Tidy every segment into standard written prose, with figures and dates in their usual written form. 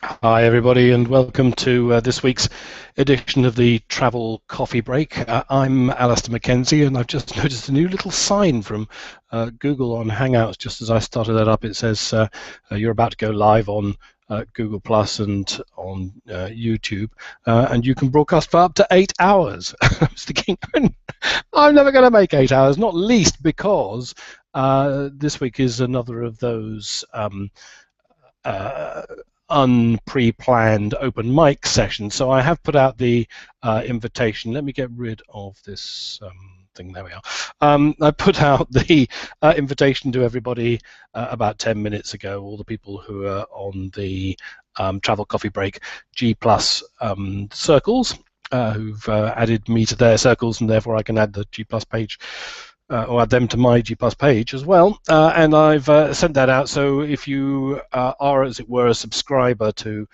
Hi, everybody, and welcome to this week's edition of the Travel Coffee Break. I'm Alistair Mackenzie, and I've just noticed a new little sign from Google on Hangouts. Just as I started that up, it says you're about to go live on Google Plus and on YouTube, and you can broadcast for up to 8 hours. I was thinking, I'm never going to make 8 hours, not least because this week is another of those. Uh, Unpre-planned open mic session. So I have put out the invitation. Let me get rid of this thing. There we are. I put out the invitation to everybody about 10 minutes ago, all the people who are on the Travel Coffee Break G Plus circles, who've added me to their circles, and therefore I can add the G Plus page or add them to my G Plus page as well. And I've sent that out. So if you are, as it were, a subscriber to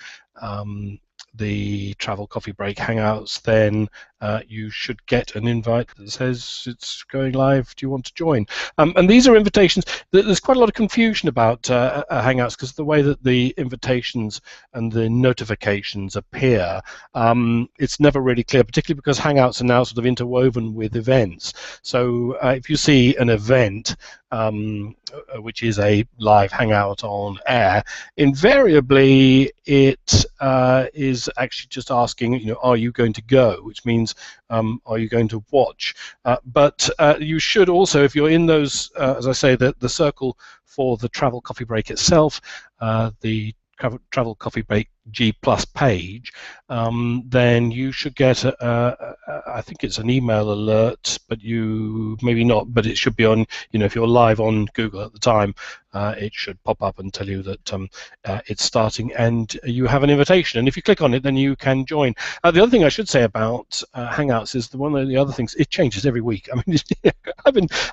the Travel Coffee Break Hangouts, then you should get an invite that says it's going live. Do you want to join? And these are invitations. There's quite a lot of confusion about Hangouts because the way that the invitations and the notifications appear, it's never really clear, particularly because Hangouts are now sort of interwoven with events. So if you see an event, which is a live hangout on air, invariably it is actually just asking, are you going to go? Which means, are you going to watch? But you should also, if you're in those, as I say, the circle for the Travel Coffee Break itself, the Travel Coffee Break G Plus page, then you should get I think it's an email alert, but you maybe not, but it should be on, if you're live on Google at the time, it should pop up and tell you that it's starting and you have an invitation, and if you click on it then you can join. The other thing I should say about Hangouts is one of the other things, it changes every week. I mean,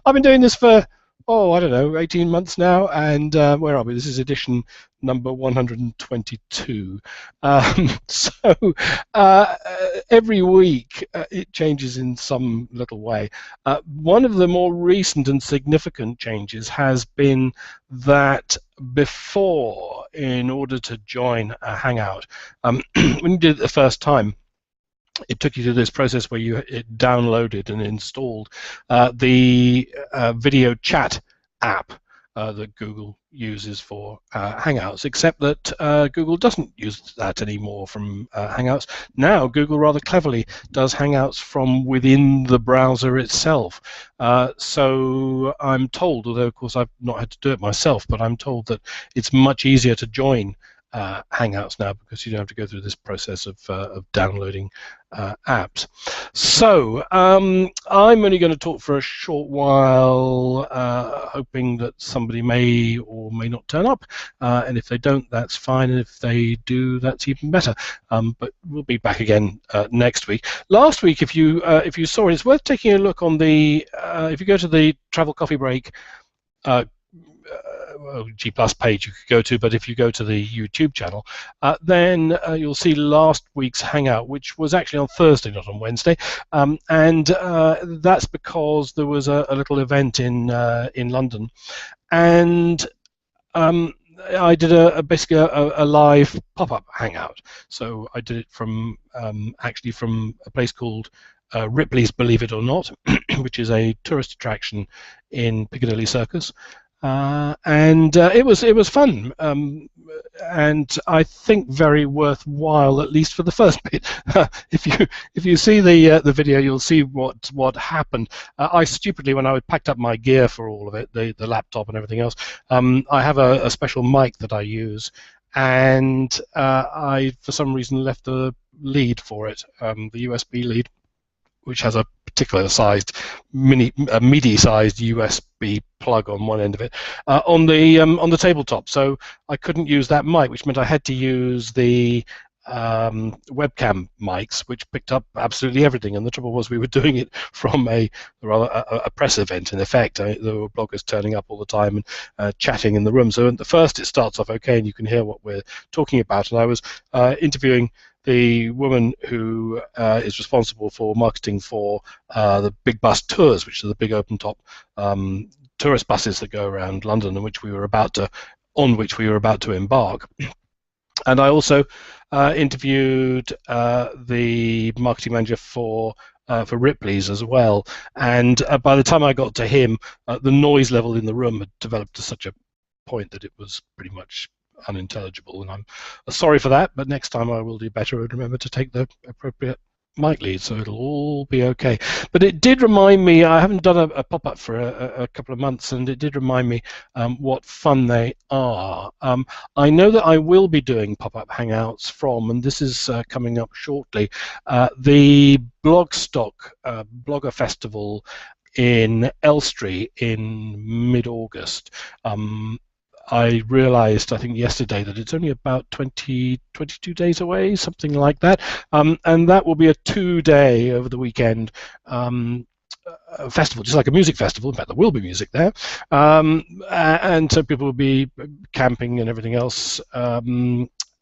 I've been doing this for I don't know, 18 months now, and where are we? This is edition number 122. So every week it changes in some little way. One of the more recent and significant changes has been that before, in order to join a Hangout, when you did it the first time, it took you to this process where it downloaded and installed the video chat app that Google uses for Hangouts, except that Google doesn't use that anymore from Hangouts. Now Google rather cleverly does Hangouts from within the browser itself. So I'm told, although of course I've not had to do it myself, but I'm told that it's much easier to join Hangouts now because you don't have to go through this process of downloading apps. So I'm only going to talk for a short while, hoping that somebody may or may not turn up, and if they don't, that's fine, and if they do, that's even better. But we'll be back again next week. Last week, if you saw it, it's worth taking a look on the if you go to the Travel Coffee Break G Plus page you could go to, but if you go to the YouTube channel, then you'll see last week's Hangout, which was actually on Thursday, not on Wednesday, and that's because there was a little event in London, and I did basically a live pop-up Hangout. So I did it from actually from a place called Ripley's Believe It or Not, which is a tourist attraction in Piccadilly Circus. And it was fun, and I think very worthwhile, at least for the first bit. If you see the video, you'll see what happened. I stupidly, when I packed up my gear for all of it, the laptop and everything else, I have a special mic that I use, and I for some reason left the lead for it, the USB lead, which has a particular sized MIDI-sized USB plug on one end of it, on the tabletop. So I couldn't use that mic, which meant I had to use the webcam mics, which picked up absolutely everything. And the trouble was, we were doing it from a press event. In effect, there were bloggers turning up all the time and chatting in the room. So at the first, it starts off okay, and you can hear what we're talking about. And I was interviewing the woman who is responsible for marketing for the big bus tours, which are the big open-top tourist buses that go around London, and on which we were about to embark. And I also interviewed the marketing manager for Ripley's as well. And by the time I got to him, the noise level in the room had developed to such a point that it was pretty much unintelligible. And I'm sorry for that, but next time I will do better and remember to take the appropriate mic lead, so it'll all be okay. But it did remind me, I haven't done a pop-up for a couple of months, and it did remind me what fun they are. I know that I will be doing pop-up hangouts from, and this is coming up shortly, the Blogstock Blogger Festival in Elstree in mid-August. I realized, I think yesterday, that it's only about 22 days away, something like that. And that will be a 2-day over the weekend festival, just like a music festival. In fact, there will be music there. And so people will be camping and everything else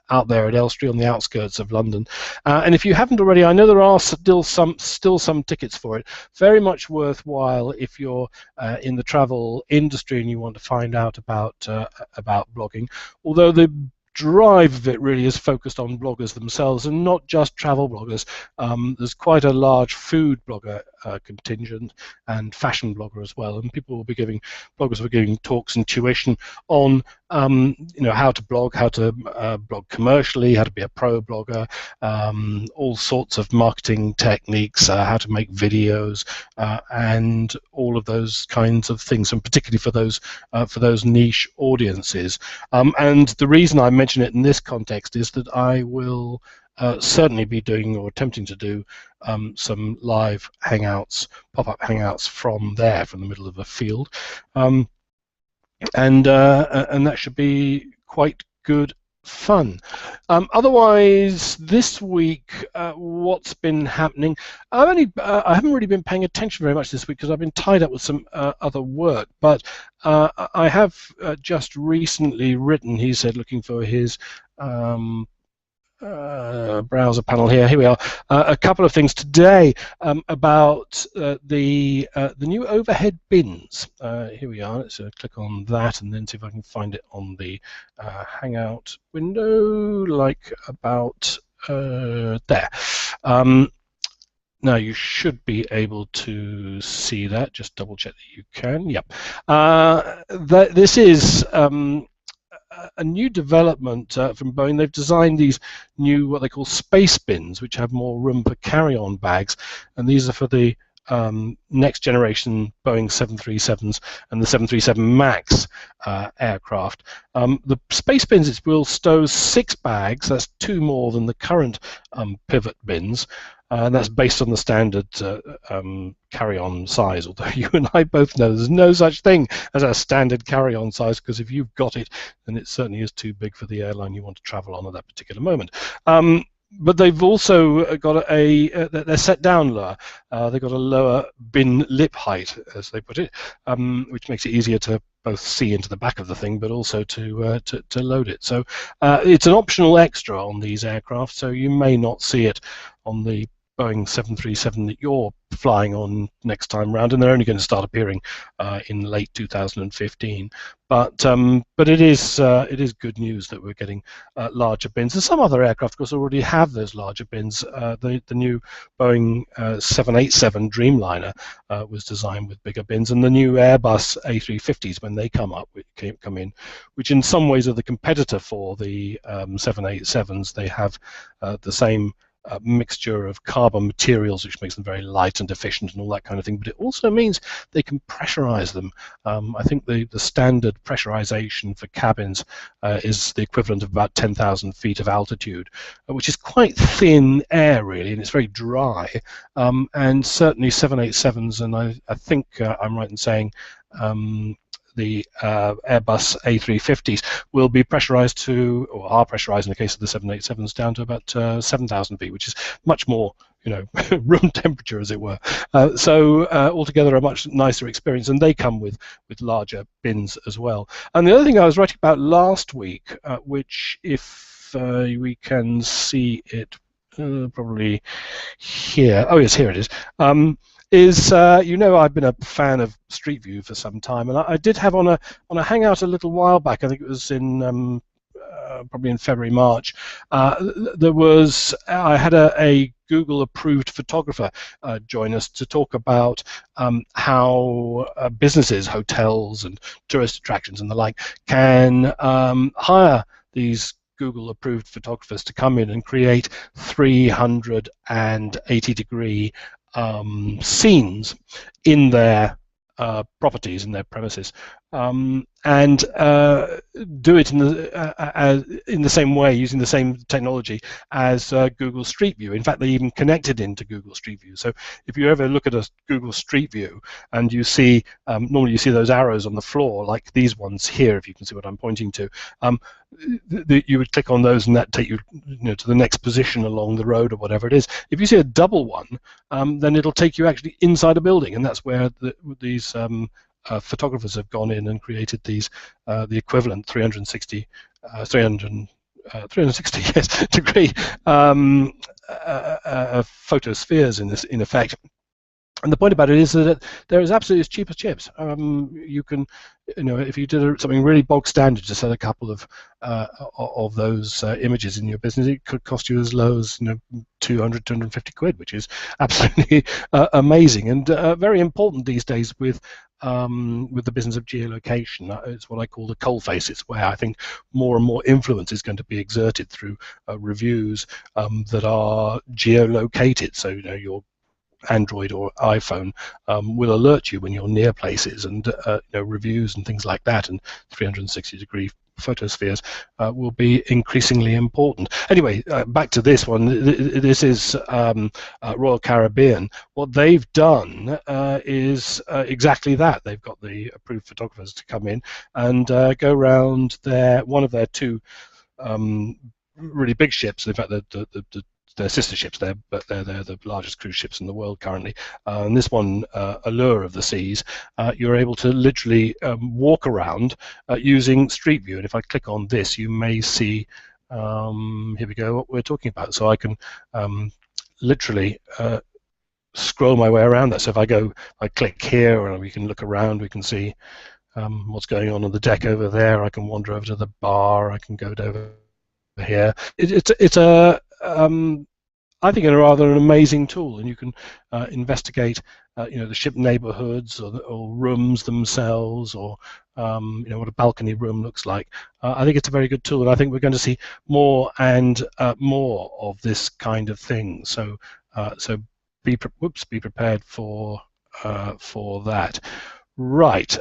out there at Elstree on the outskirts of London. And if you haven't already, I know there are still some tickets for it. Very much worthwhile if you're in the travel industry and you want to find out about blogging. Although the drive of it really is focused on bloggers themselves and not just travel bloggers. There's quite a large food blogger contingent and fashion blogger as well, and bloggers will be giving talks and tuition on how to blog commercially, how to be a pro blogger, all sorts of marketing techniques, how to make videos, and all of those kinds of things, and particularly for those niche audiences. And the reason I mention it in this context is that I will certainly be doing or attempting to do some live hangouts, pop-up hangouts from there, from the middle of a field, and that should be quite good fun. Otherwise, this week, what's been happening? I haven't really been paying attention very much this week because I've been tied up with some other work. But I have just recently written. He said, looking for his browser panel here. Here we are. A couple of things today about the new overhead bins. Here we are. Let's click on that and then see if I can find it on the Hangout window, like about there. Now you should be able to see that. Just double check that you can. Yep. This is a new development from Boeing. They've designed these new, what they call space bins, which have more room for carry-on bags, and these are for the next generation Boeing 737s and the 737 MAX aircraft. The space bins will stow 6 bags. That's 2 more than the current pivot bins. And that's based on the standard carry-on size, although you and I both know there's no such thing as a standard carry-on size, because if you've got it, then it certainly is too big for the airline you want to travel on at that particular moment. But they've also got they're set down lower. They've got a lower bin lip height, as they put it, which makes it easier to both see into the back of the thing, but also to load it. So it's an optional extra on these aircraft, so you may not see it on the Boeing 737 that you're flying on next time round, and they're only going to start appearing in late 2015. But it is good news that we're getting larger bins. And some other aircraft, of course, already have those larger bins. The new Boeing 787 Dreamliner was designed with bigger bins, and the new Airbus A350s, when they come in, which in some ways are the competitor for the 787s, they have the same mixture of carbon materials, which makes them very light and efficient and all that kind of thing, but it also means they can pressurize them. I think the standard pressurization for cabins is the equivalent of about 10,000 feet of altitude, which is quite thin air really, and it's very dry. And certainly 787s, and I think I'm right in saying the Airbus A350s will be pressurized to, or are pressurized in the case of the 787s, down to about 7,000 feet, which is much more, room temperature, as it were. So altogether a much nicer experience, and they come with larger bins as well. And the other thing I was writing about last week, which if we can see it probably here, oh yes, here it is, I've been a fan of Street View for some time, and I did have on a Hangout a little while back. I think it was in probably in February, March, I had a Google approved photographer join us to talk about how businesses, hotels and tourist attractions and the like can hire these Google approved photographers to come in and create 380-degree scenes in their properties, in their premises, and do it in the same way, using the same technology as Google Street View. In fact, they even connected into Google Street View. So if you ever look at a Google Street View and you see, normally you see those arrows on the floor, like these ones here, if you can see what I'm pointing to, you would click on those and that take you, to the next position along the road or whatever it is. If you see a double one, then it'll take you actually inside a building, and that's where these photographers have gone in and created these the equivalent 360 yes, degree photospheres in effect. And the point about it is that they're as absolutely as cheap as chips. You can, if you did something really bog standard to set a couple of those images in your business, it could cost you as low as 200, 250 quid, which is absolutely amazing and very important these days with the business of geolocation. It's what I call the coalface. It's where I think more and more influence is going to be exerted through reviews that are geolocated. So your Android or iPhone will alert you when you're near places, and reviews and things like that, and 360-degree photospheres will be increasingly important. Anyway, back to this one. This is Royal Caribbean. What they've done is exactly that. They've got the approved photographers to come in and go around one of their two really big ships. In fact, they're sister ships there, but they're the largest cruise ships in the world currently. And this one, Allure of the Seas, you're able to literally walk around using Street View. And if I click on this, you may see, here we go, what we're talking about. So I can literally scroll my way around that. So if I click here, and we can look around, we can see what's going on the deck over there. I can wander over to the bar. I can go over here. It's a I think a rather an amazing tool, and you can investigate, the ship neighborhoods or rooms themselves, or what a balcony room looks like. I think it's a very good tool, and I think we're going to see more and more of this kind of thing. So, be prepared for that. Right,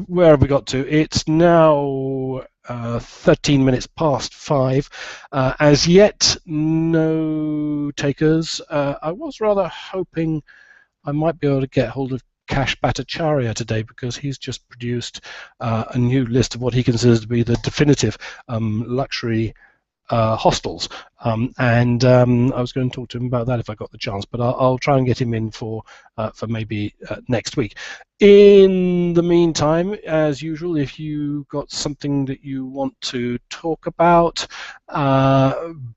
where have we got to? It's now 13 minutes past 5. As yet, no takers. I was rather hoping I might be able to get hold of Kash Bhattacharya today, because he's just produced a new list of what he considers to be the definitive luxury hostels, and I was going to talk to him about that if I got the chance, but I'll try and get him in for maybe next week. In the meantime, as usual, if you got something that you want to talk about,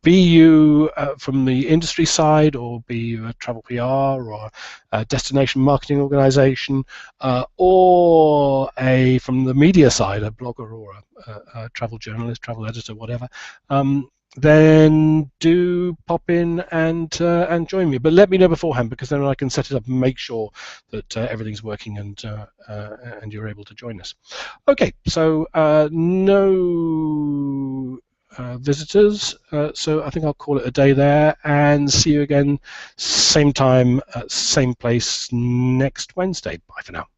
be you from the industry side, or be you a travel PR or a destination marketing organization, or from the media side, a blogger or a travel journalist, travel editor, whatever, then do pop in and join me. But let me know beforehand, because then I can set it up and make sure that everything's working and you're able to join us. Okay, so no visitors, so I think I'll call it a day there, and see you again same time, same place next Wednesday. Bye for now.